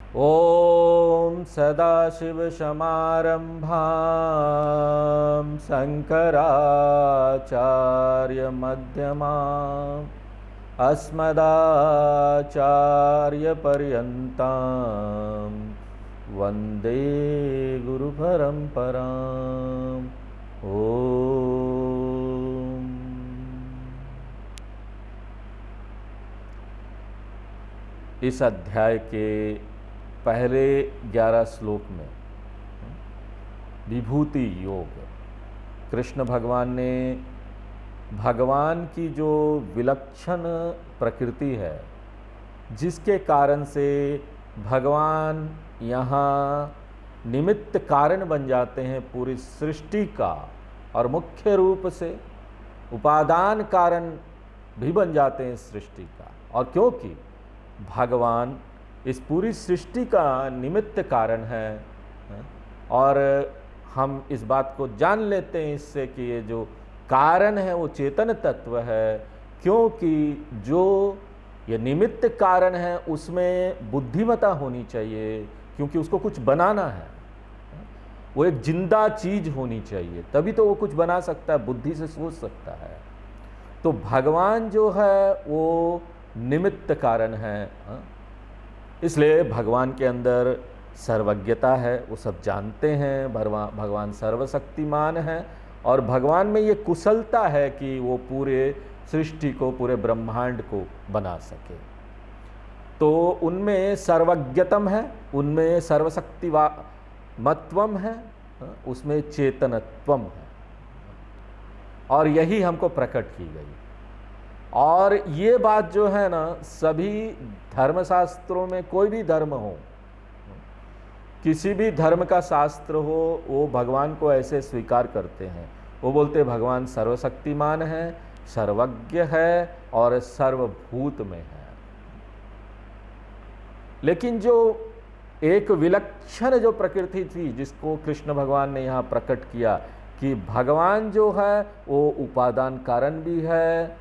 ॐ सदाशिवसमारम्भां शङ्कराचार्यमध्यमाम् अस्मदाचार्यपर्यन्तां वन्दे गुरुपरम्पराम्। ॐ इस अध्याय के पहले 11 श्लोक में विभूति योग कृष्ण भगवान ने भगवान की जो विलक्षण प्रकृति है, जिसके कारण से भगवान यहाँ निमित्त कारण बन जाते हैं पूरी सृष्टि का, और मुख्य रूप से उपादान कारण भी बन जाते हैं सृष्टि का। और क्योंकि भगवान इस पूरी सृष्टि का निमित्त कारण है, और हम इस बात को जान लेते हैं इससे कि ये जो कारण है वो चेतन तत्व है, क्योंकि जो ये निमित्त कारण है उसमें बुद्धिमता होनी चाहिए, क्योंकि उसको कुछ बनाना है, वो एक जिंदा चीज होनी चाहिए, तभी तो वो कुछ बना सकता है, बुद्धि से सोच सकता है। तो भगवान जो है वो निमित्त कारण है, इसलिए भगवान के अंदर सर्वज्ञता है, वो सब जानते हैं। भगवान सर्वशक्तिमान है, और भगवान में ये कुशलता है कि वो पूरे सृष्टि को, पूरे ब्रह्मांड को बना सके। तो उनमें सर्वज्ञतम है, उनमें सर्वशक्तिमत्वम है, उसमें चेतनत्वम है, और यही हमको प्रकट की गई। और ये बात जो है ना, सभी धर्मशास्त्रों में, कोई भी धर्म हो, किसी भी धर्म का शास्त्र हो, वो भगवान को ऐसे स्वीकार करते हैं। वो बोलते हैं भगवान सर्वशक्तिमान है, सर्वज्ञ है और सर्वभूत में है। लेकिन जो एक विलक्षण जो प्रकृति थी, जिसको कृष्ण भगवान ने यहाँ प्रकट किया कि भगवान जो है वो उपादान कारण भी है,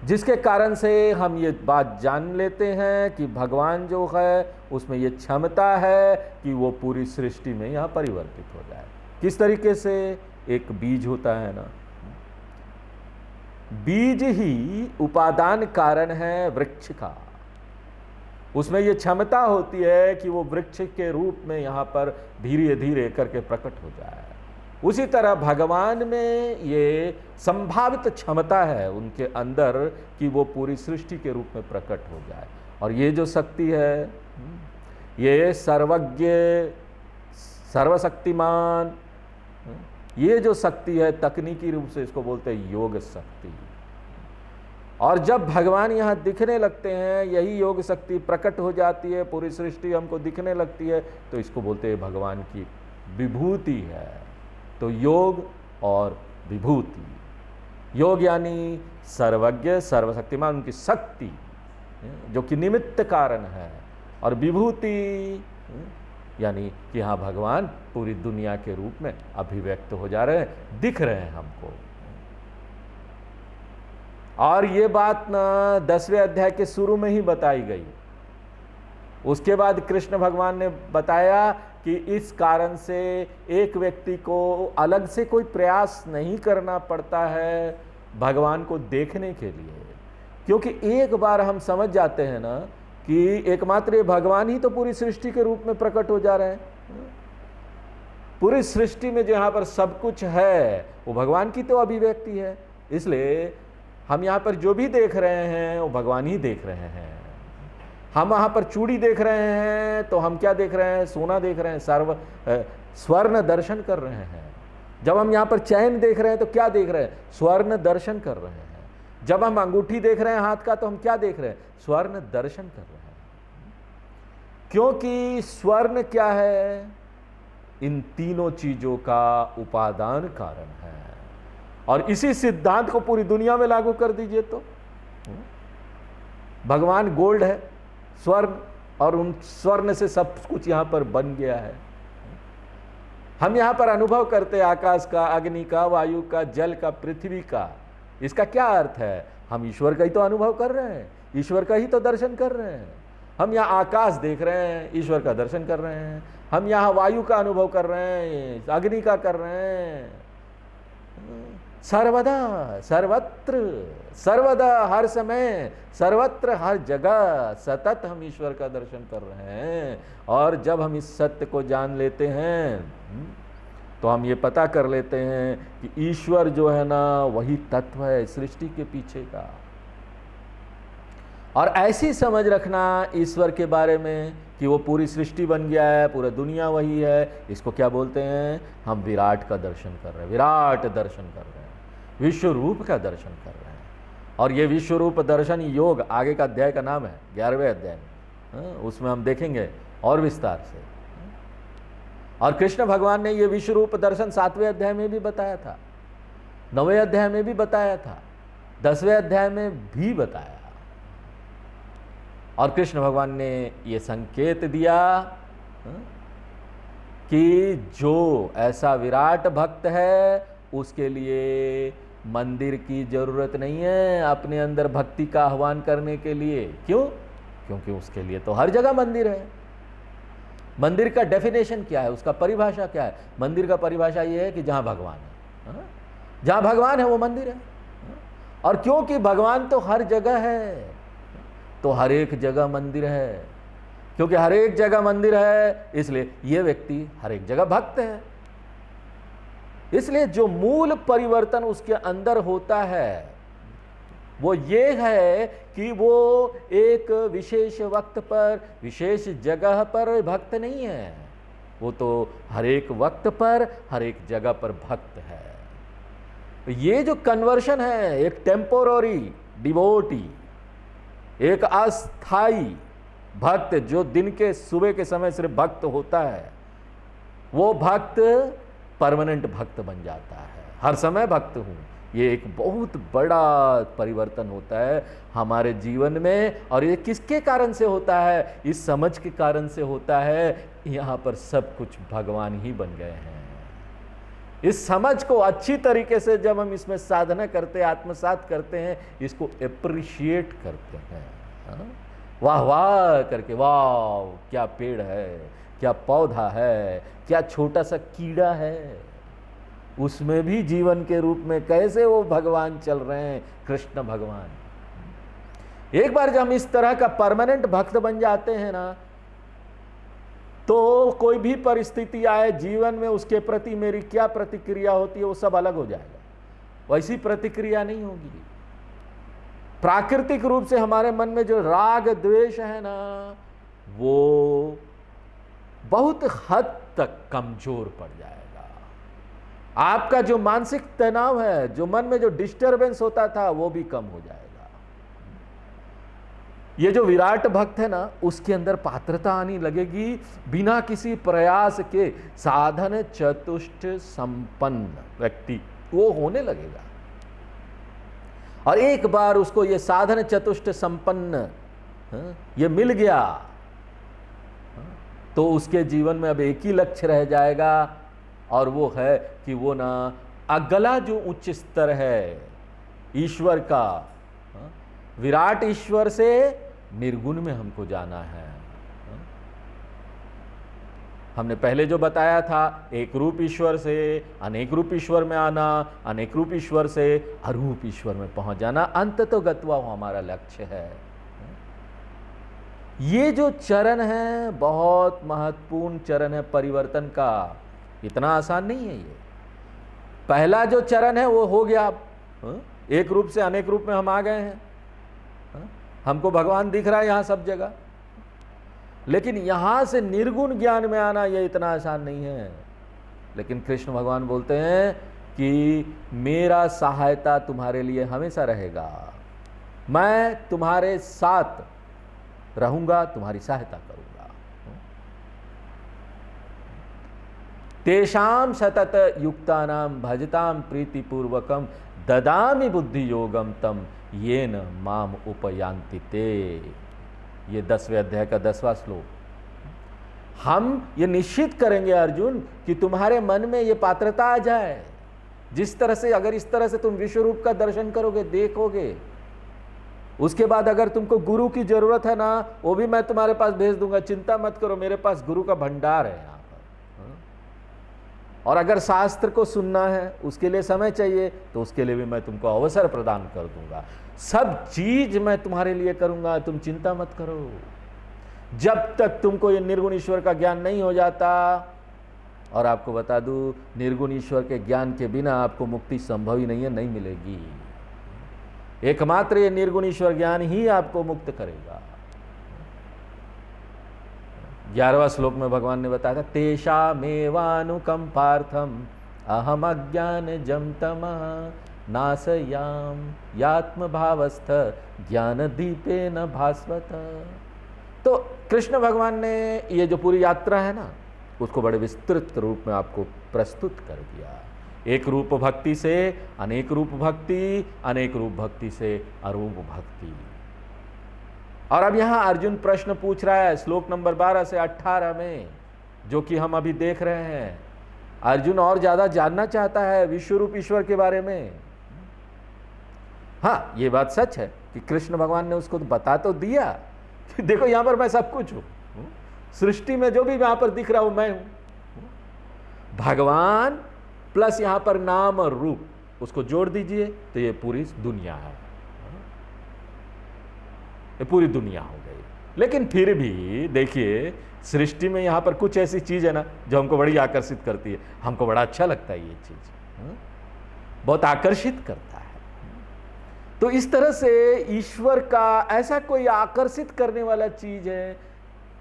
जिसके कारण से हम ये बात जान लेते हैं कि भगवान जो है उसमें ये क्षमता है कि वो पूरी सृष्टि में यहाँ परिवर्तित हो जाए। किस तरीके से? एक बीज होता है ना, बीज ही उपादान कारण है वृक्ष का, उसमें ये क्षमता होती है कि वो वृक्ष के रूप में यहाँ पर धीरे धीरे करके प्रकट हो जाए। उसी तरह भगवान में ये संभावित क्षमता है उनके अंदर कि वो पूरी सृष्टि के रूप में प्रकट हो जाए। और ये जो शक्ति है, ये सर्वज्ञ, सर्वशक्तिमान, ये जो शक्ति है, तकनीकी रूप से इसको बोलते हैं योग शक्ति। और जब भगवान यहाँ दिखने लगते हैं, यही योग शक्ति प्रकट हो जाती है, पूरी सृष्टि हमको दिखने लगती है, तो इसको बोलते हैं भगवान की विभूति है। तो योग और विभूति, योग यानी सर्वज्ञ, सर्वशक्तिमान, उनकी शक्ति जो कि निमित्त कारण है, और विभूति यानी कि हाँ भगवान पूरी दुनिया के रूप में अभिव्यक्त हो जा रहे हैं, दिख रहे हैं हमको। और ये बात ना 10वें अध्याय के शुरू में ही बताई गई। उसके बाद कृष्ण भगवान ने बताया कि इस कारण से एक व्यक्ति को अलग से कोई प्रयास नहीं करना पड़ता है भगवान को देखने के लिए, क्योंकि एक बार हम समझ जाते हैं ना कि एकमात्र ये भगवान ही तो पूरी सृष्टि के रूप में प्रकट हो जा रहे हैं। पूरी सृष्टि में जहाँ पर सब कुछ है वो भगवान की तो अभिव्यक्ति है, इसलिए हम यहाँ पर जो भी देख रहे हैं वो भगवान ही देख रहे हैं। हम वहाँ पर चूड़ी देख रहे हैं तो हम क्या देख रहे हैं? सोना देख रहे हैं, स्वर्ण दर्शन कर रहे हैं। जब हम यहाँ पर चैन देख रहे हैं तो क्या देख रहे हैं? स्वर्ण दर्शन कर रहे हैं। जब हम अंगूठी देख रहे हैं हाथ का, तो हम क्या देख रहे हैं? स्वर्ण दर्शन कर रहे हैं। क्योंकि स्वर्ण क्या है? इन तीनों चीजों का उपादान कारण है। और इसी सिद्धांत को पूरी दुनिया में लागू कर दीजिए तो भगवान गोल्ड है, स्वर्ण, और उन स्वर्ण से सब कुछ यहाँ पर बन गया है। हम यहाँ पर अनुभव करते हैं आकाश का, अग्नि का, वायु का, जल का, पृथ्वी का। इसका क्या अर्थ है? हम ईश्वर का ही तो अनुभव कर रहे हैं, ईश्वर का ही तो दर्शन कर रहे हैं। हम यहाँ आकाश देख रहे हैं, ईश्वर का दर्शन कर रहे हैं। हम यहाँ वायु का अनुभव कर रहे हैं, अग्नि का कर रहे हैं। सर्वदा, सर्वत्र, सर्वदा, हर समय, सर्वत्र, हर जगह सतत हम ईश्वर का दर्शन कर रहे हैं। और जब हम इस सत्य को जान लेते हैं तो हम ये पता कर लेते हैं कि ईश्वर जो है ना वही तत्व है सृष्टि के पीछे का। और ऐसी समझ रखना ईश्वर के बारे में कि वो पूरी सृष्टि बन गया है, पूरा दुनिया वही है, इसको क्या बोलते हैं? हम विराट का दर्शन कर रहे हैं, विराट दर्शन कर रहे हैं, विश्व रूप का दर्शन कर रहे हैं। और ये विश्व रूप दर्शन योग आगे का अध्याय का नाम है, 11वें अध्याय में, उसमें हम देखेंगे और विस्तार से। और कृष्ण भगवान ने ये विश्व रूप दर्शन 7वें अध्याय में भी बताया था, 9वें अध्याय में भी बताया था, 10वें अध्याय में भी बताया। और कृष्ण भगवान ने ये संकेत दिया कि जो ऐसा विराट भक्त है उसके लिए मंदिर की जरूरत नहीं है अपने अंदर भक्ति का आह्वान करने के लिए। क्यों? क्योंकि उसके लिए तो हर जगह मंदिर है। मंदिर का डेफिनेशन क्या है, उसका परिभाषा क्या है? मंदिर का परिभाषा ये है कि जहां भगवान है, जहां भगवान है वो मंदिर है। और क्योंकि भगवान तो हर जगह है तो हर एक जगह मंदिर है। क्योंकि हर एक जगह मंदिर है इसलिए ये व्यक्ति हर एक जगह भक्त है। इसलिए जो मूल परिवर्तन उसके अंदर होता है वो ये है कि वो एक विशेष वक्त पर, विशेष जगह पर भक्त नहीं है, वो तो हर एक वक्त पर, हर एक जगह पर भक्त है। ये जो कन्वर्शन है, एक टेम्पोररी डिवोटी, एक अस्थाई भक्त जो दिन के सुबह के समय सिर्फ भक्त होता है, वो भक्त परमानेंट भक्त बन जाता है, हर समय भक्त हूं। ये एक बहुत बड़ा परिवर्तन होता है हमारे जीवन में। और ये किसके कारण से होता है? इस समझ के कारण से होता है, यहाँ पर सब कुछ भगवान ही बन गए हैं। इस समझ को अच्छी तरीके से जब हम इसमें साधना करते हैं, आत्मसात करते हैं, इसको एप्रिशिएट करते हैं, वाह वाह करके, वाह क्या पेड़ है, क्या पौधा है, क्या छोटा सा कीड़ा है, उसमें भी जीवन के रूप में कैसे वो भगवान चल रहे हैं, कृष्ण भगवान। एक बार जब हम इस तरह का परमानेंट भक्त बन जाते हैं ना, तो कोई भी परिस्थिति आए जीवन में, उसके प्रति मेरी क्या प्रतिक्रिया होती है वो सब अलग हो जाएगा। वैसी प्रतिक्रिया नहीं होगी। प्राकृतिक रूप से हमारे मन में जो राग द्वेष है ना, वो बहुत हद तक कमजोर पड़ जाएगा। आपका जो मानसिक तनाव है, जो मन में जो डिस्टरबेंस होता था, वो भी कम हो जाएगा। ये जो विराट भक्त है ना, उसके अंदर पात्रता आनी लगेगी बिना किसी प्रयास के। साधन चतुष्ट संपन्न व्यक्ति वो होने लगेगा। और एक बार उसको ये साधन चतुष्ट संपन्न ये मिल गया तो उसके जीवन में अब एक ही लक्ष्य रह जाएगा, और वो है कि वो ना अगला जो उच्च स्तर है ईश्वर का, विराट ईश्वर से निर्गुण में हमको जाना है। हमने पहले जो बताया था, एक रूप ईश्वर से अनेक रूप ईश्वर में आना, अनेक रूप ईश्वर से अरूप ईश्वर में पहुंच जाना, अंत तो गत्वा हो हमारा लक्ष्य है। ये जो चरण है बहुत महत्वपूर्ण चरण है परिवर्तन का, इतना आसान नहीं है ये। पहला जो चरण है वो हो गया, एक रूप से अनेक रूप में हम आ गए हैं, हमको भगवान दिख रहा है यहां सब जगह। लेकिन यहां से निर्गुण ज्ञान में आना ये इतना आसान नहीं है। लेकिन कृष्ण भगवान बोलते हैं कि मेरा सहायता तुम्हारे लिए हमेशा रहेगा, मैं तुम्हारे साथ रहूंगा, तुम्हारी सहायता करूंगा। तेषाम सतत युक्तानाम भजताम प्रीतिपूर्वकम ददामि बुद्धि योगम तम येन माम उपयांति ते। ये 10वें अध्याय का 10वां श्लोक। हम ये निश्चित करेंगे अर्जुन कि तुम्हारे मन में ये पात्रता आ जाए, जिस तरह से, अगर इस तरह से तुम विश्व रूप का दर्शन करोगे, देखोगे, उसके बाद अगर तुमको गुरु की जरूरत है ना, वो भी मैं तुम्हारे पास भेज दूंगा, चिंता मत करो, मेरे पास गुरु का भंडार है यहाँ पर। हाँ? और अगर शास्त्र को सुनना है, उसके लिए समय चाहिए, तो उसके लिए भी मैं तुमको अवसर प्रदान कर दूंगा। सब चीज मैं तुम्हारे लिए करूंगा, तुम चिंता मत करो। जब तक तुमको ये निर्गुण ईश्वर का ज्ञान नहीं हो जाता, और आपको बता दूं, निर्गुण ईश्वर के ज्ञान के बिना आपको मुक्ति संभव ही नहीं है, नहीं मिलेगी। एकमात्र ये निर्गुण ईश्वर ज्ञान ही आपको मुक्त करेगा। 11वां श्लोक में भगवान ने बताया था, तेषामेवानुकंपार्थम अहम अज्ञान जम तमः नाशयाम यात्म भावस्थ ज्ञान दीपे न भास्वत। तो कृष्ण भगवान ने ये जो पूरी यात्रा है ना, उसको बड़े विस्तृत रूप में आपको प्रस्तुत कर दिया। एक रूप भक्ति से अनेक रूप भक्ति, अनेक रूप भक्ति से अरूप भक्ति। और अब यहां अर्जुन प्रश्न पूछ रहा है श्लोक नंबर 12 से 18 में, जो कि हम अभी देख रहे हैं। अर्जुन और ज्यादा जानना चाहता है विश्वरूप ईश्वर के बारे में। हाँ, ये बात सच है कि कृष्ण भगवान ने उसको बता तो दिया कि देखो यहां पर मैं सब कुछ हूं, सृष्टि में जो भी यहां पर दिख रहा हूं मैं हूं। भगवान प्लस यहां पर नाम और रूप, उसको जोड़ दीजिए तो ये पूरी दुनिया है, ये पूरी दुनिया हो गई। लेकिन फिर भी देखिए, सृष्टि में यहां पर कुछ ऐसी चीज है ना जो हमको बड़ी आकर्षित करती है, हमको बड़ा अच्छा लगता है, ये चीज बहुत आकर्षित करता है। तो इस तरह से ईश्वर का ऐसा कोई आकर्षित करने वाला चीज है।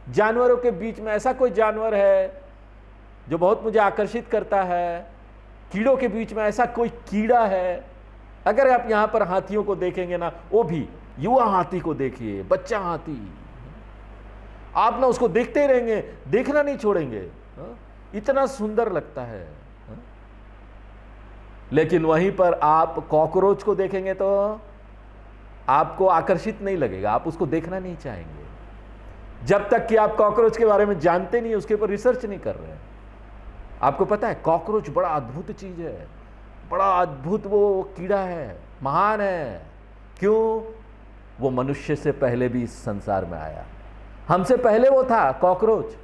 जानवरों के बीच में ऐसा कोई जानवर है जो बहुत मुझे आकर्षित करता है। कीड़ों के बीच में ऐसा कोई कीड़ा है। अगर आप यहां पर हाथियों को देखेंगे ना, वो भी युवा हाथी को देखिए, बच्चा हाथी, आप ना उसको देखते ही रहेंगे, देखना नहीं छोड़ेंगे, इतना सुंदर लगता है। लेकिन वहीं पर आप कॉकरोच को देखेंगे तो आपको आकर्षित नहीं लगेगा, आप उसको देखना नहीं चाहेंगे, जब तक कि आप कॉकरोच के बारे में जानते नहीं, उसके ऊपर रिसर्च नहीं कर रहे हैं। आपको पता है कॉकरोच बड़ा अद्भुत चीज है, बड़ा अद्भुत वो कीड़ा है, महान है। क्यों? वो मनुष्य से पहले भी इस संसार में आया, हमसे पहले वो था कॉकरोच।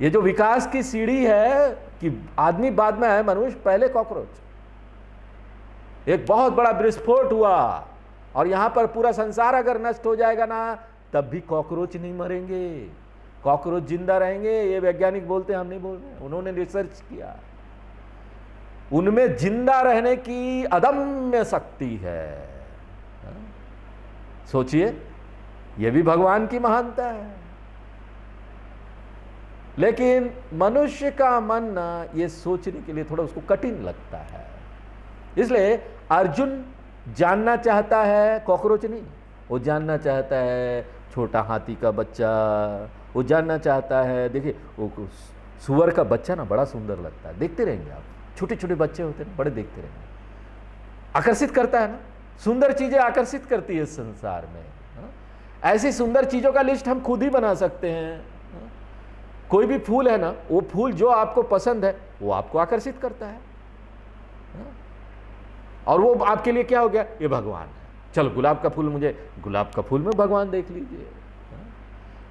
ये जो विकास की सीढ़ी है कि आदमी बाद में आए, मनुष्य पहले कॉकरोच। एक बहुत बड़ा विस्फोट हुआ और यहां पर पूरा संसार अगर नष्ट हो जाएगा ना, तब भी कॉकरोच नहीं मरेंगे, कॉकरोच जिंदा रहेंगे। ये वैज्ञानिक बोलते हैं, हम नहीं बोल रहे, उन्होंने रिसर्च किया। उनमें जिंदा रहने की अदम्य शक्ति है। सोचिए, यह भी भगवान की महानता है। लेकिन मनुष्य का मन ना ये सोचने के लिए थोड़ा उसको कठिन लगता है। इसलिए अर्जुन जानना चाहता है कॉकरोच नहीं, वो जानना चाहता है छोटा हाथी का बच्चा, वो जानना चाहता है। देखिए वो सुअर का बच्चा ना बड़ा सुंदर लगता है, देखते रहेंगे आप, छोटे छोटे बच्चे होते हैं बड़े, देखते रहेंगे, आकर्षित करता है ना। सुंदर चीजें आकर्षित करती है इस संसार में। ऐसी सुंदर चीजों का लिस्ट हम खुद ही बना सकते हैं। कोई भी फूल है ना, वो फूल जो आपको पसंद है वो आपको आकर्षित करता है, और वो आपके लिए क्या हो गया, ये भगवान है। चलो गुलाब का फूल, मुझे गुलाब का फूल में भगवान देख लीजिए।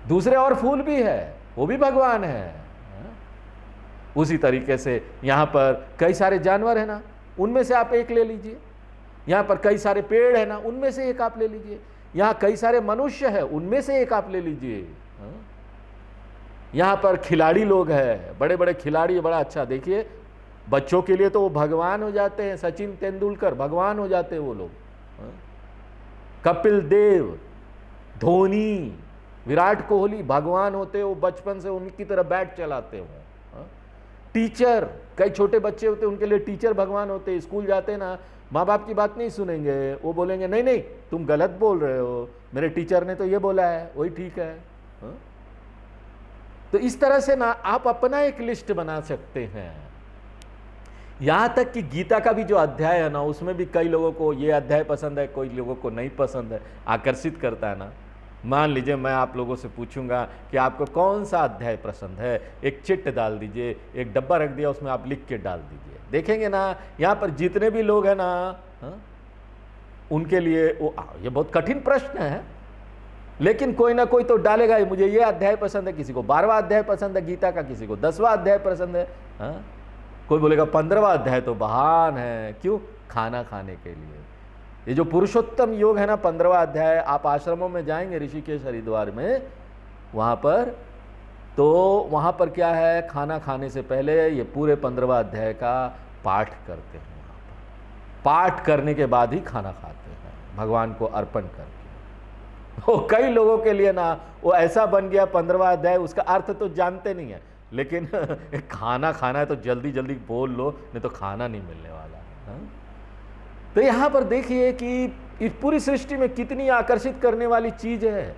दूसरे और फूल भी है, वो भी भगवान है। उसी तरीके से यहां पर कई सारे जानवर है ना, उनमें से आप एक ले लीजिए। यहां पर कई सारे पेड़ है ना, उनमें से एक आप ले लीजिए। यहां कई सारे मनुष्य है, उनमें से एक आप ले लीजिए। यहां पर खिलाड़ी लोग हैं, बड़े बड़े खिलाड़ी, बड़ा अच्छा। देखिए बच्चों के लिए तो वो भगवान हो जाते हैं, सचिन तेंदुलकर भगवान हो जाते हैं वो लोग। कपिल देव, धोनी, विराट कोहली भगवान होते हैं, वो बचपन से उनकी तरह बैट चलाते हो। टीचर, कई छोटे बच्चे होते हैं, उनके लिए टीचर भगवान होते हैं। स्कूल जाते हैं ना, माँ बाप की बात नहीं सुनेंगे, वो बोलेंगे नहीं नहीं तुम गलत बोल रहे हो, मेरे टीचर ने तो ये बोला है, वही ठीक है। तो इस तरह से ना आप अपना एक लिस्ट बना सकते हैं। यहां तक कि गीता का भी जो अध्याय है ना, उसमें भी कई लोगों को ये अध्याय पसंद है, कोई लोगों को नहीं पसंद है, आकर्षित करता है ना। मान लीजिए मैं आप लोगों से पूछूंगा कि आपको कौन सा अध्याय पसंद है, एक चिट डाल दीजिए, एक डब्बा रख दिया, उसमें आप लिख के डाल दीजिए। देखेंगे ना यहाँ पर जितने भी लोग हैं ना, उनके लिए ये बहुत कठिन प्रश्न है, लेकिन कोई ना कोई तो डालेगा ही, मुझे ये अध्याय पसंद है, किसी को 12वां अध्याय पसंद है गीता का, किसी को 10वां अध्याय पसंद है, हाँ? कोई बोलेगा 15वां अध्याय तो महान है, क्यों? खाना खाने के लिए। ये जो पुरुषोत्तम योग है ना, 15वां अध्याय, आप आश्रमों में जाएंगे ऋषिकेश हरिद्वार में, वहाँ पर क्या है, खाना खाने से पहले ये पूरे 15वां अध्याय का पाठ करते हैं। वहाँ पर पाठ करने के बाद ही खाना खाते हैं, भगवान को अर्पण करके। वो कई लोगों के लिए ना वो ऐसा बन गया 15वां अध्याय, उसका अर्थ तो जानते नहीं है, लेकिन खाना खाना है तो जल्दी जल्दी बोल लो, नहीं तो खाना नहीं मिलने वाला। हाँ? तो यहाँ पर देखिए कि इस पूरी सृष्टि में कितनी आकर्षित करने वाली चीज है,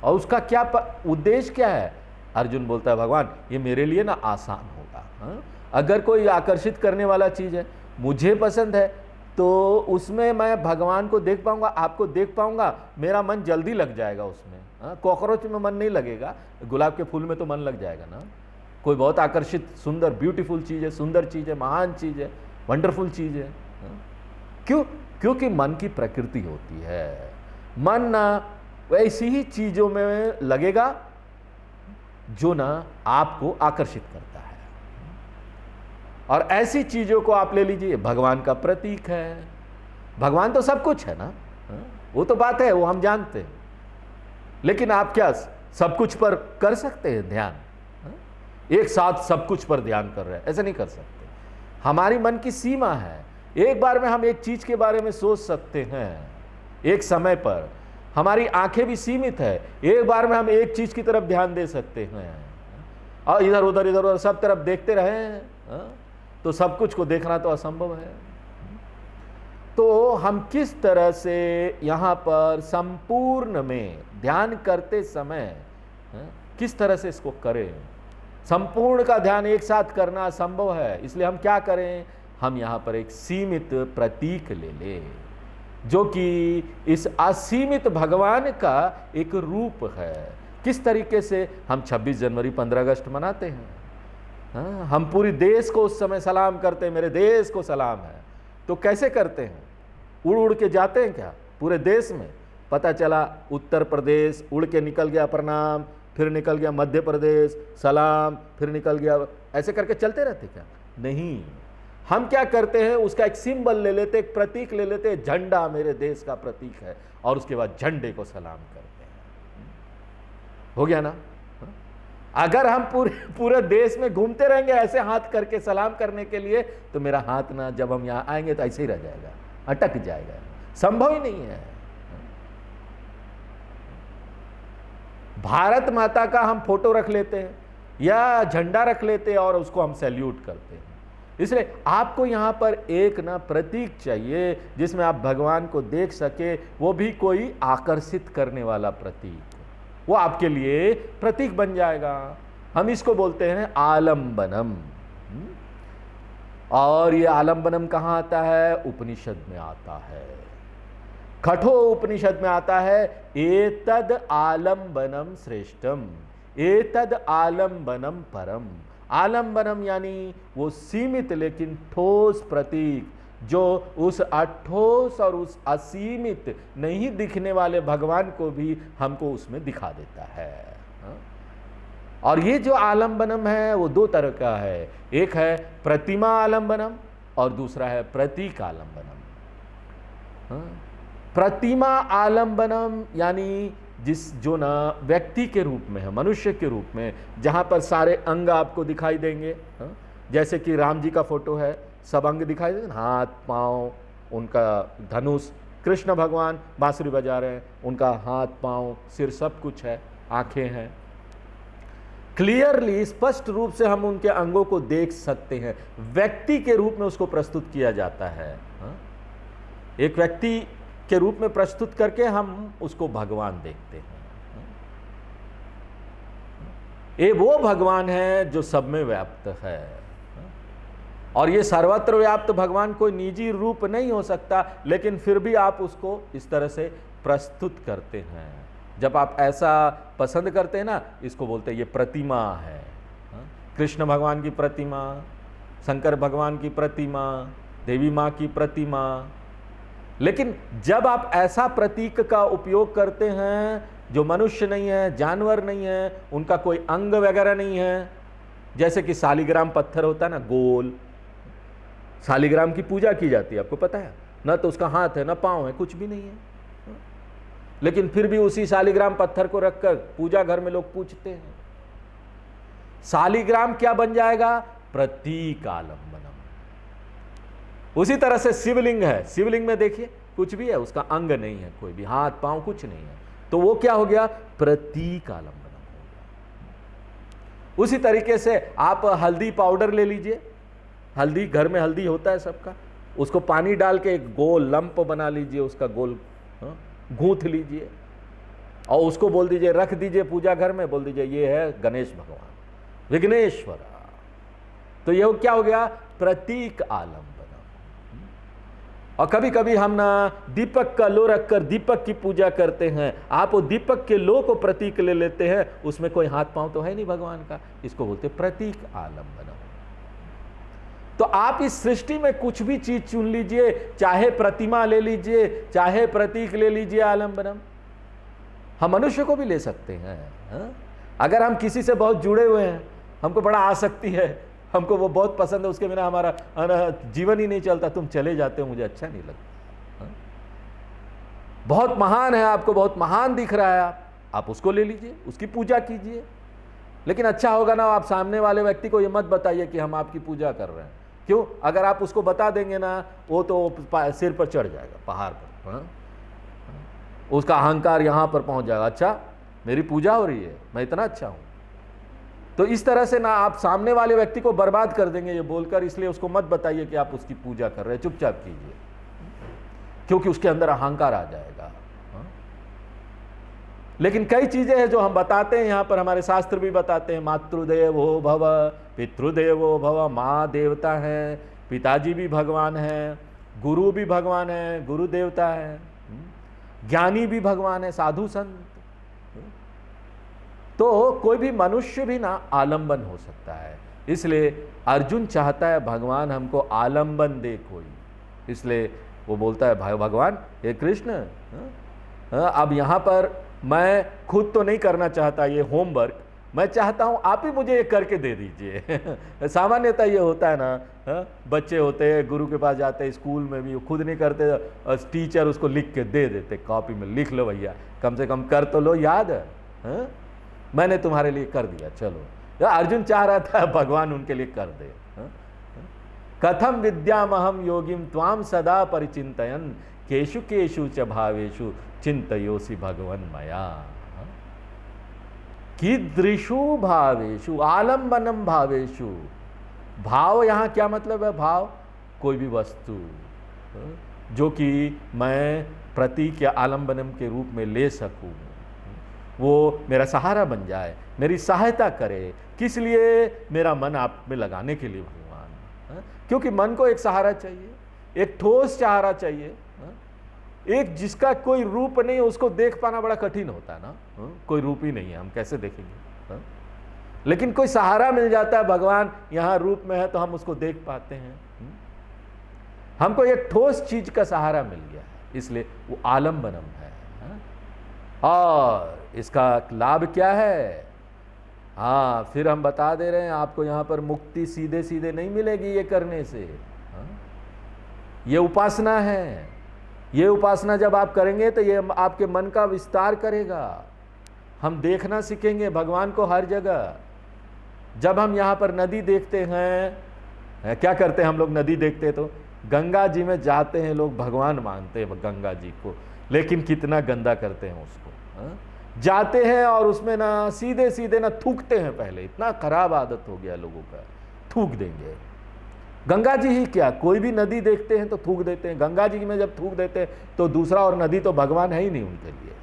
और उसका क्या उद्देश्य क्या है। अर्जुन बोलता है भगवान ये मेरे लिए ना आसान होगा। हाँ? अगर कोई आकर्षित करने वाला चीज है, मुझे पसंद है, तो उसमें मैं भगवान को देख पाऊंगा, आपको देख पाऊंगा, मेरा मन जल्दी लग जाएगा उसमें। कॉकरोच में मन नहीं लगेगा, गुलाब के फूल में तो मन लग जाएगा ना। कोई बहुत आकर्षित सुंदर ब्यूटीफुल चीज है, सुंदर चीज है, महान चीज है, वंडरफुल चीज है। क्यों? क्योंकि मन की प्रकृति होती है। मन ना वैसी ही चीजों में लगेगा जो ना आपको आकर्षित करता है। और ऐसी चीजों को आप ले लीजिए, भगवान का प्रतीक है। भगवान तो सब कुछ है ना, वो तो बात है, वो हम जानते हैं, लेकिन आप क्या सब कुछ पर कर सकते हैं ध्यान? एक साथ सब कुछ पर ध्यान कर रहे हैं, ऐसा नहीं कर सकते। हमारी मन की सीमा है, एक बार में हम एक चीज के बारे में सोच सकते हैं एक समय पर। हमारी आंखें भी सीमित है, एक बार में हम एक चीज की तरफ ध्यान दे सकते हैं, और इधर उधर सब तरफ देखते रहे तो सब कुछ को देखना तो असंभव है। तो हम किस तरह से यहाँ पर संपूर्ण में ध्यान करते समय किस तरह से इसको करें? संपूर्ण का ध्यान एक साथ करना असंभव है, इसलिए हम क्या करें, हम यहाँ पर एक सीमित प्रतीक ले लें, जो कि इस असीमित भगवान का एक रूप है। किस तरीके से हम 26 जनवरी 15 अगस्त मनाते हैं? हम पूरी देश को उस समय सलाम करते हैं, मेरे देश को सलाम है। तो कैसे करते हैं? उड़ उड़ के जाते हैं क्या पूरे देश में? पता चला उत्तर प्रदेश उड़ के निकल गया प्रणाम, फिर निकल गया मध्य प्रदेश सलाम, फिर निकल गया, ऐसे करके चलते रहते क्या? नहीं, हम क्या करते हैं, उसका एक सिंबल ले लेते, एक प्रतीक ले लेते, झंडा मेरे देश का प्रतीक है, और उसके बाद झंडे को सलाम करते हैं। हो गया ना? अगर हम पूरे देश में घूमते रहेंगे ऐसे हाथ करके सलाम करने के लिए, तो मेरा हाथ ना जब हम यहां आएंगे तो ऐसे ही रह जाएगा, अटक जाएगा, संभव ही नहीं है। भारत माता का हम फोटो रख लेते हैं या झंडा रख लेते हैं और उसको हम सैल्यूट करते हैं। इसलिए आपको यहां पर एक ना प्रतीक चाहिए जिसमें आप भगवान को देख सके, वो भी कोई आकर्षित करने वाला प्रतीक, वो आपके लिए प्रतीक बन जाएगा। हम इसको बोलते हैं आलंबनम। और ये आलंबनम कहां आता है? उपनिषद में आता है, कठो उपनिषद में आता है, एतद आलंबनम श्रेष्ठम, एतद आलंबनम परम। आलंबनम यानी वो सीमित लेकिन ठोस प्रतीक, जो उस अठोस और उस असीमित नहीं दिखने वाले भगवान को भी हमको उसमें दिखा देता है। और ये जो आलंबनम है वो दो तरह का है, एक है प्रतिमा आलंबनम और दूसरा है प्रतीक आलंबनम। प्रतिमा आलंबनम यानी जो ना व्यक्ति के रूप में है, मनुष्य के रूप में, जहां पर सारे अंग आपको दिखाई देंगे। जैसे कि राम जी का फोटो है, सब अंग दिखाई देंगे, हाथ पांव, उनका धनुष, कृष्ण भगवान बांसुरी बजा रहे हैं, उनका हाथ पांव सिर सब कुछ है, आंखें हैं, क्लियरली स्पष्ट रूप से हम उनके अंगों को देख सकते हैं। व्यक्ति के रूप में उसको प्रस्तुत किया जाता है। एक व्यक्ति के रूप में प्रस्तुत करके हम उसको भगवान देखते हैं। ये वो भगवान है जो सब में व्याप्त है, और ये सर्वत्र व्याप्त भगवान कोई निजी रूप नहीं हो सकता, लेकिन फिर भी आप उसको इस तरह से प्रस्तुत करते हैं। जब आप ऐसा पसंद करते हैं ना, इसको बोलते हैं ये प्रतिमा है। कृष्ण भगवान की प्रतिमा, शंकर भगवान की प्रतिमा, देवी माँ की प्रतिमा, लेकिन जब आप ऐसा प्रतीक का उपयोग करते हैं जो मनुष्य नहीं है, जानवर नहीं है, उनका कोई अंग वगैरह नहीं है, जैसे कि शालिग्राम पत्थर होता है ना, गोल, शालिग्राम की पूजा की जाती है, आपको पता है ना, तो उसका हाथ है ना पांव है, कुछ भी नहीं है, लेकिन फिर भी उसी शालिग्राम पत्थर को रखकर पूजा घर में लोग पूजते हैं। शालिग्राम क्या बन जाएगा? प्रतीकालंबनम। उसी तरह से शिवलिंग है, शिवलिंग में देखिए कुछ भी है, उसका अंग नहीं है, कोई भी हाथ पांव कुछ नहीं है, तो वो क्या हो गया? प्रतीकालंबनम हो गया। उसी तरीके से आप हल्दी पाउडर ले लीजिए, हल्दी, घर में हल्दी होता है सबका, उसको पानी डाल के एक गोल लंप बना लीजिए, उसका गोल गूंथ लीजिए और उसको बोल दीजिए, रख दीजिए पूजा घर में, बोल दीजिए ये है गणेश भगवान, विघ्नेश्वर। तो ये क्या हो गया? प्रतीक आलंबनम। और कभी कभी हम ना दीपक का लो रखकर दीपक की पूजा करते हैं, आप वो दीपक के लो को प्रतीक ले लेते हैं, उसमें कोई हाथ पांव तो है नहीं भगवान का, इसको बोलते प्रतीक आलंबनम। तो आप इस सृष्टि में कुछ भी चीज चुन लीजिए, चाहे प्रतिमा ले लीजिए, चाहे प्रतीक ले लीजिए आलंबनम। हम मनुष्य को भी ले सकते हैं, हा? अगर हम किसी से बहुत जुड़े हुए हैं, हमको बड़ा आसक्ति है, हमको वो बहुत पसंद है, उसके बिना हमारा जीवन ही नहीं चलता, तुम चले जाते हो, मुझे अच्छा नहीं लगता, हा? बहुत महान है, आपको बहुत महान दिख रहा है, आप उसको ले लीजिए, उसकी पूजा कीजिए। लेकिन अच्छा होगा ना, आप सामने वाले व्यक्ति को ये मत बताइए कि हम आपकी पूजा कर रहे हैं। क्यों? अगर आप उसको बता देंगे ना, वो तो सिर पर चढ़ जाएगा, पहाड़ पर, हा? उसका अहंकार यहां पर पहुंच जाएगा, अच्छा मेरी पूजा हो रही है, मैं इतना अच्छा हूं। तो इस तरह से ना आप सामने वाले व्यक्ति को बर्बाद कर देंगे ये बोलकर, इसलिए उसको मत बताइए कि आप उसकी पूजा कर रहे हैं, चुपचाप कीजिए, क्योंकि उसके अंदर अहंकार आ जाएगा। लेकिन कई चीजें हैं जो हम बताते हैं, यहां पर हमारे शास्त्र भी बताते हैं, मातृदेवो भव, पितृदेवो भव, माँ देवता है, पिताजी भी भगवान है, गुरु भी भगवान है, गुरु देवता है, ज्ञानी भी भगवान है, साधु संत। तो कोई भी मनुष्य भी ना आलंबन हो सकता है, इसलिए अर्जुन चाहता है भगवान हमको आलंबन दे कोई, इसलिए वो बोलता है भगवान हे कृष्ण, अब यहाँ पर मैं खुद तो नहीं करना चाहता ये होमवर्क, मैं चाहता हूँ आप ही मुझे ये करके दे दीजिए। सामान्यतः ये होता है ना, बच्चे होते हैं गुरु के पास जाते हैं, स्कूल में भी खुद नहीं करते, टीचर उसको लिख के दे देते, कॉपी में लिख लो भैया, कम से कम कर तो लो, याद है, मैंने तुम्हारे लिए कर दिया, चलो। अर्जुन चाह रहा था भगवान उनके लिए कर दे। कथम विद्यामहम योगिम त्वाम सदा परिचिंतयन, केशु केशु च भावेषु चिंतयोसि भगवन मया। कीदृशु भावेषु आलंबनम भावेषु। भाव यहाँ क्या मतलब है? भाव कोई भी वस्तु जो कि मैं प्रतीक या आलंबनम के रूप में ले सकूं, वो मेरा सहारा बन जाए, मेरी सहायता करे। किस लिए? मेरा मन आप में लगाने के लिए भगवान, क्योंकि मन को एक सहारा चाहिए, एक ठोस सहारा चाहिए। एक जिसका कोई रूप नहीं है उसको देख पाना बड़ा कठिन होता है ना, कोई रूप ही नहीं है, हम कैसे देखेंगे? लेकिन कोई सहारा मिल जाता है, भगवान यहाँ रूप में है तो हम उसको देख पाते हैं। हमको एक ठोस चीज का सहारा मिल गया है, इसलिए वो आलंबनम है। और इसका लाभ क्या है? हाँ, फिर हम बता दे रहे हैं आपको, यहाँ पर मुक्ति सीधे सीधे नहीं मिलेगी ये करने से। ये उपासना है, ये उपासना जब आप करेंगे तो ये आपके मन का विस्तार करेगा। हम देखना सीखेंगे भगवान को हर जगह। जब हम यहाँ पर नदी देखते हैं, क्या करते हैं हम लोग? नदी देखते तो गंगा जी में जाते हैं लोग, भगवान मानते हैं गंगा जी को, लेकिन कितना गंदा करते हैं उसको। जाते हैं और उसमें ना सीधे सीधे ना थूकते हैं, पहले इतना खराब आदत हो गया लोगों का, थूक देंगे। गंगा जी ही क्या, कोई भी नदी देखते हैं तो थूक देते हैं। गंगा जी में जब थूक देते हैं तो दूसरा और नदी तो भगवान है ही नहीं उनके लिए।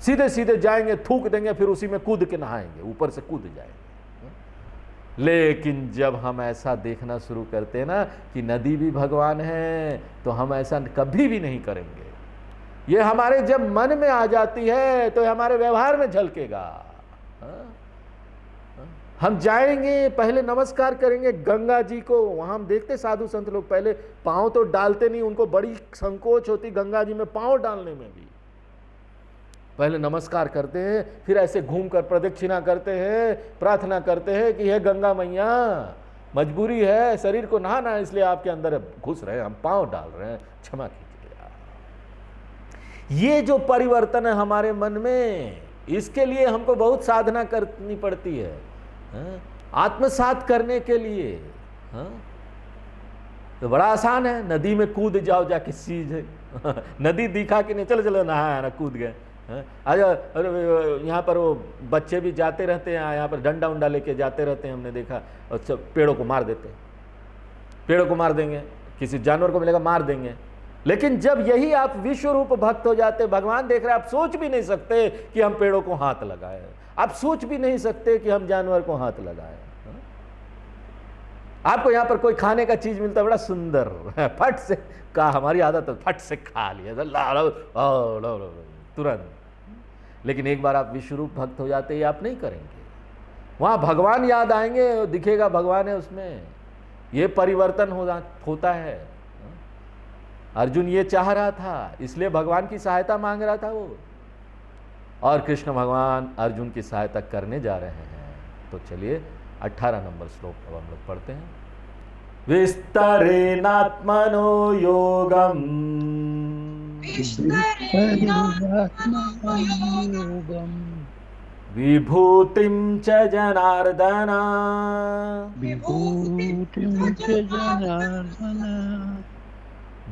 सीधे सीधे जाएंगे, थूक देंगे, फिर उसी में कूद के नहाएंगे, ऊपर से कूद जाएंगे। लेकिन जब हम ऐसा देखना शुरू करते हैं ना कि नदी भी भगवान है, तो हम ऐसा कभी भी नहीं करेंगे। ये हमारे जब मन में आ जाती है तो हमारे व्यवहार में झलकेगा। हम जाएंगे, पहले नमस्कार करेंगे गंगा जी को। वहां हम देखते साधु संत लोग पहले पांव तो डालते नहीं, उनको बड़ी संकोच होती गंगा जी में पांव डालने में भी। पहले नमस्कार करते हैं, फिर ऐसे घूमकर प्रदक्षिणा करते हैं, प्रार्थना करते हैं कि हे गंगा मैया, मजबूरी है, शरीर को नहाना है, इसलिए आपके अंदर घुस रहे हैं, हम पांव डाल रहे हैं, क्षमा कीजिए। ये जो परिवर्तन है हमारे मन में, इसके लिए हमको बहुत साधना करनी पड़ती है, आत्मसात करने के लिए। तो बड़ा आसान है, नदी में कूद जाओ जाके सीज नदी दिखा कि नहीं, चलो चलो नहाया ना, कूद गए। यहाँ पर वो बच्चे भी जाते रहते हैं, यहाँ पर डंडा उंडा लेके जाते रहते हैं, हमने देखा, और सब पेड़ों को मार देते, पेड़ों को मार देंगे, किसी जानवर को मिलेगा मार देंगे। लेकिन जब यही आप विश्व रूप भक्त हो जाते, भगवान देख रहे, आप सोच भी नहीं सकते कि हम पेड़ों को हाथ लगाए, आप सोच भी नहीं सकते कि हम जानवर को हाथ लगाए। आपको यहाँ पर कोई खाने का चीज मिलता है बड़ा सुंदर, फट से का, हमारी आदत है फट से खा लिया तुरंत। लेकिन एक बार आप विश्वरूप भक्त हो जाते हैं, आप नहीं करेंगे, वहां भगवान याद आएंगे, दिखेगा भगवान है उसमें। ये परिवर्तन होता है। अर्जुन ये चाह रहा था, इसलिए भगवान की सहायता मांग रहा था वो, और कृष्ण भगवान अर्जुन की सहायता करने जा रहे हैं। तो चलिए 18 नंबर श्लोक अब हम लोग पढ़ते हैं। विस्तरेणात्मनो योगम विभूतिं च जनार्दन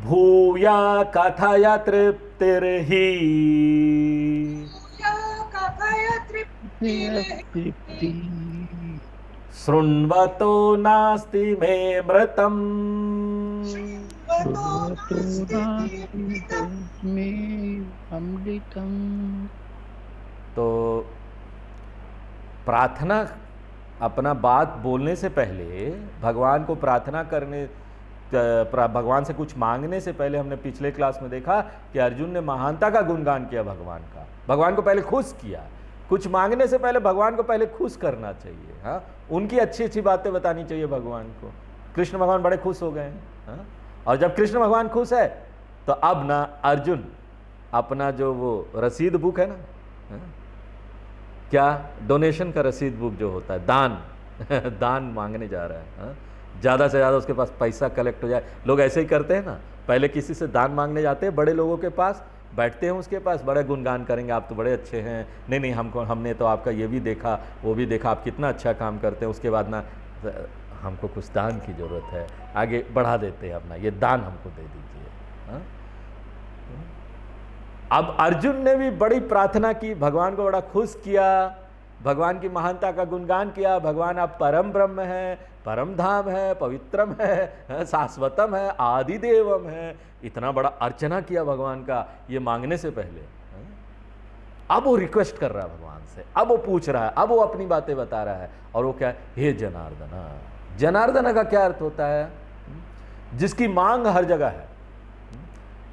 भूया कथय तृप्तिर्हि शृण्वतो नास्ति मे मृतम्। तो प्रार्थना, अपना बात बोलने से पहले, भगवान को प्रार्थना करने, भगवान से कुछ मांगने से पहले, हमने पिछले क्लास में देखा कि अर्जुन ने महानता का गुणगान किया भगवान का, भगवान को पहले खुश किया। कुछ मांगने से पहले भगवान को पहले खुश करना चाहिए। हाँ, उनकी अच्छी अच्छी बातें बतानी चाहिए भगवान को। कृष्ण भगवान बड़े खुश हो गए हैं। हाँ? और जब कृष्ण भगवान खुश है तो अब ना अर्जुन अपना जो वो रसीद बुक है ना, हाँ? क्या डोनेशन का रसीद बुक जो होता है, दान दान मांगने जा रहा है। हाँ? ज़्यादा से ज़्यादा उसके पास पैसा कलेक्ट हो जाए। लोग ऐसे ही करते हैं ना, पहले किसी से दान मांगने जाते हैं, बड़े लोगों के पास बैठते हैं, उसके पास बड़े गुणगान करेंगे, आप तो बड़े अच्छे हैं, नहीं नहीं हमने तो आपका ये भी देखा वो भी देखा, आप कितना अच्छा काम करते हैं। उसके बाद ना हमको कुछ दान की ज़रूरत है, आगे बढ़ा देते हैं अपना, ये दान हमको दे दीजिए। हाँ? अब अर्जुन ने भी बड़ी प्रार्थना की, भगवान को बड़ा खुश किया, भगवान की महानता का गुणगान किया। भगवान आप परम ब्रह्म है, परम धाम है, पवित्रम है, शाश्वतम है, आदिदेवम है, इतना बड़ा अर्चना किया भगवान का ये मांगने से पहले। अब वो रिक्वेस्ट कर रहा है भगवान से, अब वो पूछ रहा है, अब वो अपनी बातें बता रहा है। और वो क्या है? हे जनार्दना। जनार्दना का क्या अर्थ होता है? जिसकी मांग हर जगह है,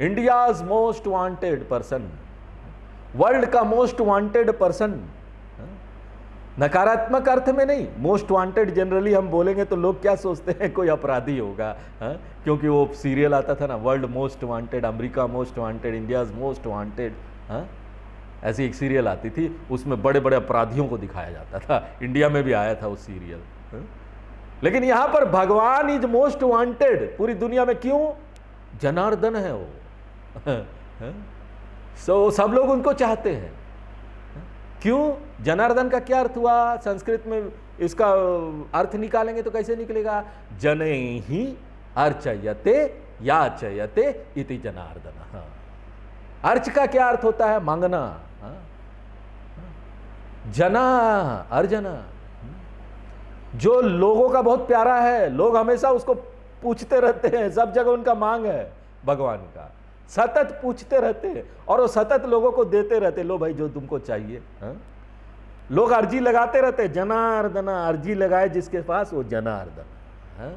India's most wanted person, world का मोस्ट वांटेड पर्सन। नकारात्मक अर्थ में नहीं, मोस्ट वांटेड जनरली हम बोलेंगे तो लोग क्या सोचते हैं, कोई अपराधी होगा। हाँ? क्योंकि वो सीरियल आता था ना, world most wanted, America most wanted, India's most wanted. हाँ? ऐसी एक सीरियल आती थी, उसमें बड़े बड़े अपराधियों को दिखाया जाता था। इंडिया में भी आया था वो सीरियल। हाँ? लेकिन यहां पर भगवान इज मोस्ट वांटेड पूरी दुनिया में। क्यों? जनार्दन है वो। सो सब लोग उनको चाहते हैं। क्यों? जनार्दन का क्या अर्थ हुआ? संस्कृत में इसका अर्थ निकालेंगे तो कैसे निकलेगा? जनै ही अर्चयते याचयते इति जनार्दन। हाँ। अर्च का क्या अर्थ होता है? मांगना। हाँ? जना, अर्जना, जो लोगों का बहुत प्यारा है, लोग हमेशा उसको पूछते रहते हैं, सब जगह उनका मांग है भगवान का, सतत पूछते रहते हैं और वो सतत लोगों को देते रहते, लो भाई जो तुमको चाहिए। हाँ? लोग अर्जी लगाते रहते, जनार्दना, अर्जी लगाए जिसके पास वो जनार्दन। हाँ?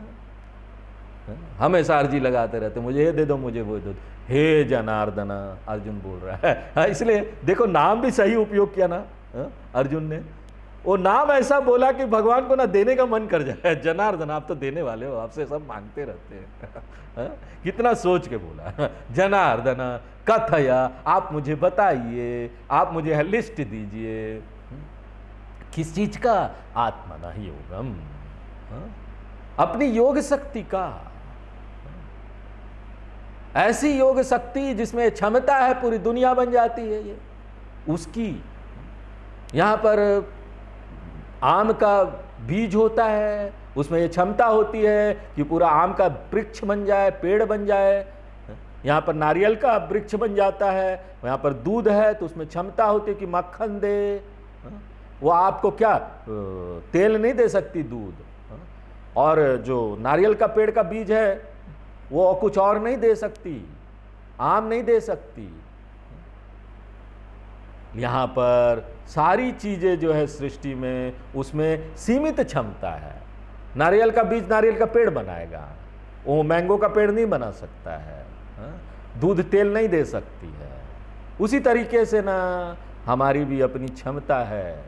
हाँ? हमेशा अर्जी लगाते रहते, मुझे ये दे दो, मुझे वो दे दो। हे जनार्दना, अर्जुन बोल रहा है। हाँ? इसलिए देखो नाम भी सही उपयोग किया ना। हाँ? अर्जुन ने वो नाम ऐसा बोला कि भगवान को ना देने का मन कर जाए। जनार्दन, आप तो देने वाले हो, आपसे सब मांगते रहते हैं। कितना सोच के बोला। जनार्दन कथया, आप मुझे बताइए, आप मुझे लिस्ट दीजिए। किस चीज का? आत्मना योगम, अपनी योग शक्ति का। ऐसी योग शक्ति जिसमें क्षमता है पूरी दुनिया बन जाती है ये उसकी। यहां पर आम का बीज होता है, उसमें ये क्षमता होती है कि पूरा आम का वृक्ष बन जाए, पेड़ बन जाए। यहाँ पर नारियल का वृक्ष बन जाता है, यहाँ पर दूध है तो उसमें क्षमता होती है कि मक्खन दे। वो आपको क्या तेल नहीं दे सकती दूध, और जो नारियल का पेड़ का बीज है वो कुछ और नहीं दे सकती, आम नहीं दे सकती। यहाँ पर सारी चीजें जो है सृष्टि में, उसमें सीमित क्षमता है। नारियल का बीज नारियल का पेड़ बनाएगा, वो मैंगो का पेड़ नहीं बना सकता है। दूध तेल नहीं दे सकती है। उसी तरीके से ना हमारी भी अपनी क्षमता है,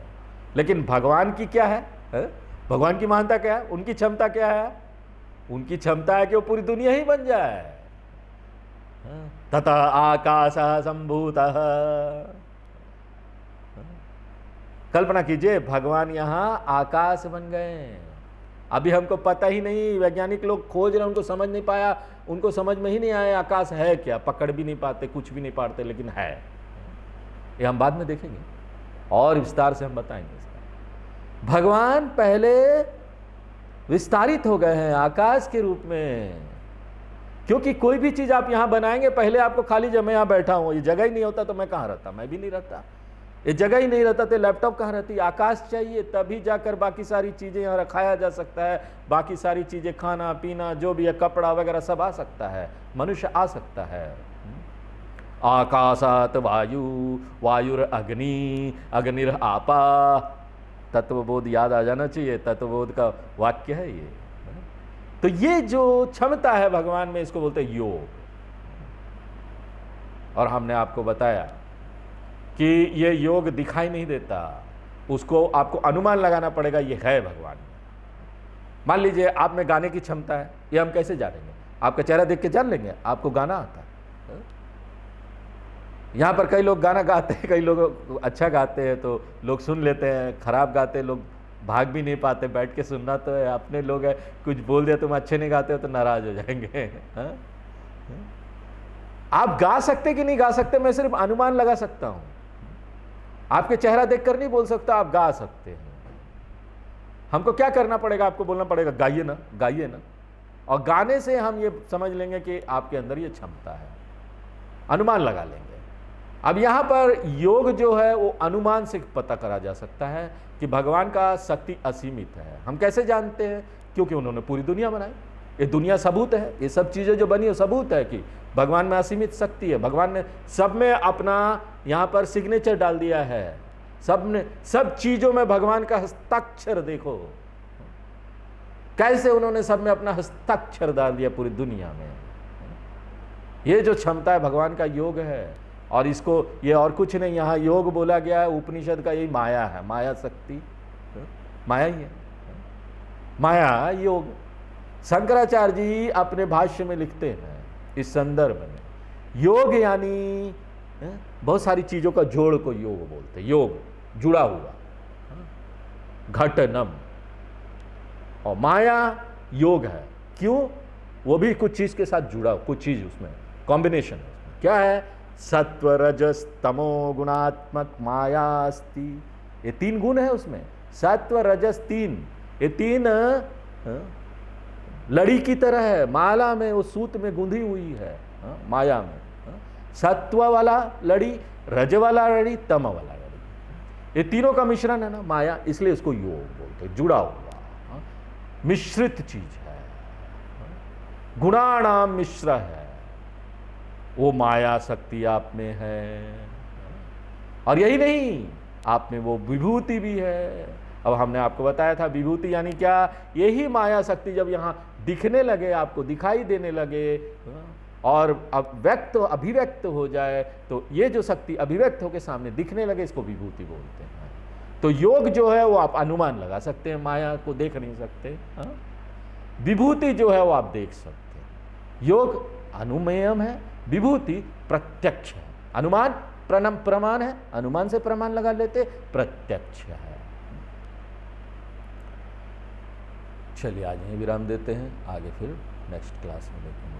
लेकिन भगवान की क्या है? भगवान की महानता क्या है? उनकी क्षमता क्या है? उनकी क्षमता है कि वो पूरी दुनिया ही बन जाए। तथा आकाश संभूतः, कल्पना कीजिए भगवान यहां आकाश बन गए। अभी हमको पता ही नहीं, वैज्ञानिक लोग खोज रहे, उनको समझ नहीं पाया, उनको समझ में ही नहीं आया आकाश है क्या, पकड़ भी नहीं पाते, कुछ भी नहीं पाते, लेकिन है। ये हम बाद में देखेंगे और विस्तार से हम बताएंगे इसका। भगवान पहले विस्तारित हो गए हैं आकाश के रूप में, क्योंकि कोई भी चीज आप यहां बनाएंगे पहले आपको खाली जब मैं यहां बैठा हूं, ये जगह ही नहीं होता तो मैं कहां रहता? मैं भी नहीं रहता। ये जगह ही नहीं रहता तो लैपटॉप कहाँ रहती? आकाश चाहिए, तभी जाकर बाकी सारी चीज़ें यहाँ रखाया जा सकता है। बाकी सारी चीज़ें, खाना पीना जो भी है, कपड़ा वगैरह सब आ सकता है, मनुष्य आ सकता है। आकाशात वायु, वायुर अग्नि, अग्निर आपा। तत्वबोध याद आ जाना चाहिए, तत्वबोध का वाक्य है ये। तो ये जो क्षमता है भगवान में, इसको बोलते हैं योग। और हमने आपको बताया कि ये योग दिखाई नहीं देता, उसको आपको अनुमान लगाना पड़ेगा, ये है भगवान में। मान लीजिए आप में गाने की क्षमता है, ये हम कैसे जानेंगे? आपका चेहरा देख के जान लेंगे आपको गाना आता है। यहाँ पर कई लोग गाना गाते हैं, कई लोग अच्छा गाते हैं तो लोग सुन लेते हैं, खराब गाते लोग भाग भी नहीं पाते, बैठ के सुनना तो है। अपने लोग है, कुछ बोल दिया तुम अच्छे नहीं गाते हो तो नाराज हो जाएंगे। आप गा सकते कि नहीं गा सकते, मैं सिर्फ अनुमान लगा सकता हूं। आपके चेहरा देखकर नहीं बोल सकता, आप गा सकते हैं। हमको क्या करना पड़ेगा? आपको बोलना पड़ेगा गाइए ना, गाइए ना, और गाने से हम ये समझ लेंगे कि आपके अंदर ये क्षमता है, अनुमान लगा लेंगे। अब यहां पर योग जो है वो अनुमान से पता करा जा सकता है कि भगवान का शक्ति असीमित है। हम कैसे जानते हैं? क्योंकि उन्होंने पूरी दुनिया बनाई। ये दुनिया सबूत है, ये सब चीजें जो बनी है सबूत है कि भगवान में असीमित शक्ति है। भगवान ने सब में अपना यहाँ पर सिग्नेचर डाल दिया है। सब चीजों में भगवान का हस्ताक्षर देखो कैसे उन्होंने सब में अपना हस्ताक्षर डाल दिया पूरी दुनिया में। ये जो क्षमता है भगवान का योग है, और इसको ये और कुछ नहीं, यहाँ योग बोला गया है, उपनिषद का यही माया है, माया शक्ति, माया ही है, माया योग। शंकराचार्य जी अपने भाष्य में लिखते हैं इस संदर्भ में, योग यानी बहुत सारी चीजों का जोड़ को योग बोलते हैं। योग जुड़ा हुआ, घटनम, और माया योग है। क्यों? वो भी कुछ चीज के साथ जुड़ा, कुछ चीज उसमें कॉम्बिनेशन है। क्या है? सत्व रजस तमो गुणात्मक माया अस्ति। ये तीन गुण है उसमें, सत्व रजस तीन, ये तीन लड़ी की तरह है, माला में, वो सूत में गुंधी हुई है, माया में। सत्व वाला लड़ी, रज वाला लड़ी, तम वाला लड़ी, ये तीनों का मिश्रण है ना माया, इसलिए इसको योग बोलते हैं। जुड़ा हुआ मिश्रित चीज है, गुणाणाम मिश्र है, वो माया शक्ति आप में है। और यही नहीं, आप में वो विभूति भी है। अब हमने आपको बताया था विभूति यानी क्या? यही माया शक्ति जब यहाँ दिखने लगे, आपको दिखाई देने लगे, और अब अभिव्यक्त हो जाए, तो ये जो शक्ति अभिव्यक्त होकर सामने दिखने लगे, इसको विभूति बोलते हैं। तो योग जो है वो आप अनुमान लगा सकते हैं, माया को देख नहीं सकते। हाँ? विभूति जो है वो आप देख सकते हैं। योग अनुमेयम है, विभूति प्रत्यक्ष है। अनुमान प्रमाण है, अनुमान से प्रमाण लगा लेते, प्रत्यक्ष है। चलिए आज यहीं विराम देते हैं, आगे फिर नेक्स्ट क्लास में देखेंगे।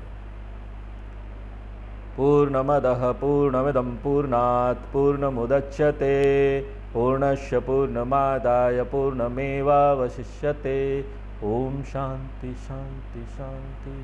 पूर्णमदः पूर्णमिदं पूर्णात् पूर्णमुदच्यते पूर्णस्य पूर्णमादाय पूर्णमेवावशिष्यते। ओम शांति शांति शांति।